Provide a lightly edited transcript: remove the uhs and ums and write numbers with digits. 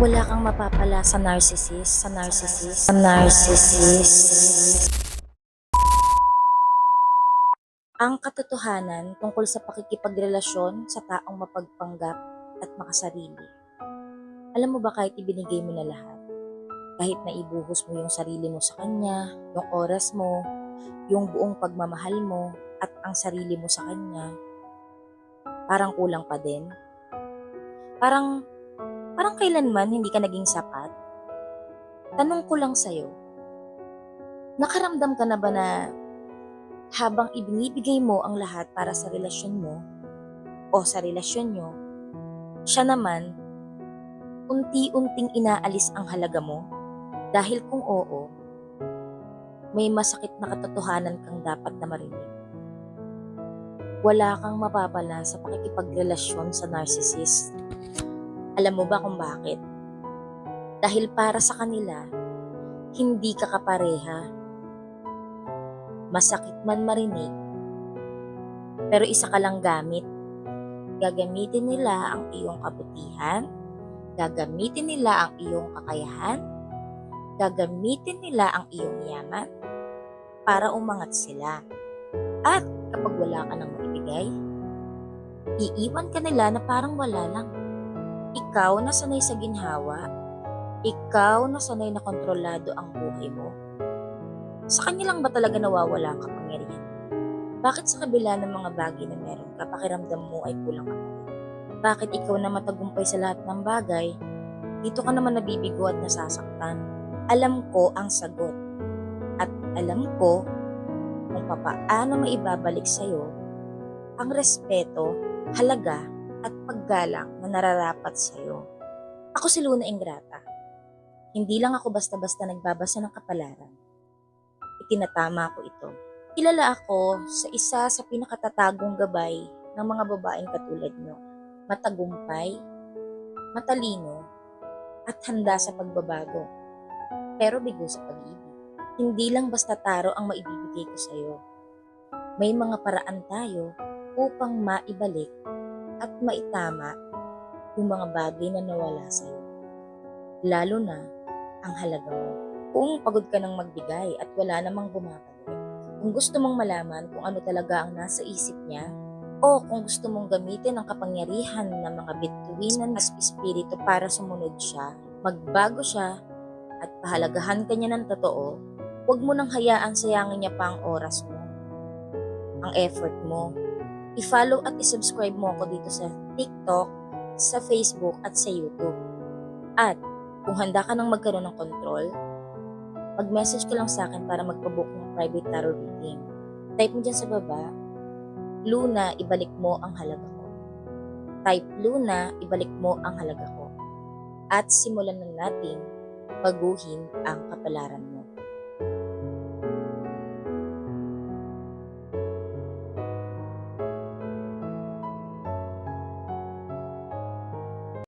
Wala kang mapapala sa narcissist. Ang katotohanan tungkol sa pakikipagrelasyon sa taong mapagpanggap at makasarili. Alam mo ba kahit ibinigay mo na lahat, kahit na ibuhos mo yung sarili mo sa kanya, yung oras mo, yung buong pagmamahal mo, at ang sarili mo sa kanya, parang kulang pa din. Parang kailanman hindi ka naging sapat. Tanong ko lang sa'yo, nakaramdam ka na ba na habang ibinibigay mo ang lahat para sa relasyon mo o sa relasyon nyo, siya naman, unti-unting inaalis ang halaga mo? Dahil kung oo, may masakit na katotohanan kang dapat na marinig. Wala kang mapapala sa pakikipagrelasyon sa narcissist. Alam mo ba kung bakit? Dahil para sa kanila, hindi ka kapareha. Masakit man marinig, pero isa ka lang gamit. Gagamitin nila ang iyong kabutihan, gagamitin nila ang iyong kakayahan, gagamitin nila ang iyong yaman para umangat sila. At kapag wala ka nang maibigay, iiwan ka nila na parang wala lang. Ikaw na sanay sa ginhawa, ikaw na sanay na kontrolado ang buhay mo. Sa kanya lang ba talaga nawawala ang kapangyarihan? Bakit sa kabila ng mga bagay na meron ka, pakiramdam mo ay kulang ka pa rin? Bakit ikaw na matagumpay sa lahat ng bagay, dito ka naman nabibigo at nasasaktan? Alam ko ang sagot. At alam ko kung papaano maibabalik sa'yo ang respeto, halaga, at paggalang na nararapat sa'yo. Ako si Luna Ingrata. Hindi lang ako basta-basta nagbabasa ng kapalaran. Itinatama ko ito. Kilala ako sa isa sa pinakatatagong gabay ng mga babaeng katulad nyo. Matagumpay, matalino, at handa sa pagbabago. Pero bigo sa pag-ibig. Hindi lang basta taro ang maibibigay ko sa'yo. May mga paraan tayo upang maibalik at maitama yung mga bagay na nawala sa'yo. Lalo na ang halaga mo. Kung pagod ka ng magbigay at wala namang bumabalik, kung gusto mong malaman kung ano talaga ang nasa isip niya, o kung gusto mong gamitin ang kapangyarihan ng mga bituin ng espiritu para sumunod siya, magbago siya, at pahalagahan ka niya ng totoo, huwag mo nang hayaan sayangin niya pa ang oras mo, ang effort mo. I-follow at i-subscribe mo ako dito sa TikTok, sa Facebook at sa YouTube. At kung handa ka nang magkaroon ng control, mag-message ka lang sa akin para magpabook ng private tarot reading. Type mo dyan sa baba, Luna, ibalik mo ang halaga ko. Type Luna, ibalik mo ang halaga ko. At simulan na natin baguhin ang kapalaran mo.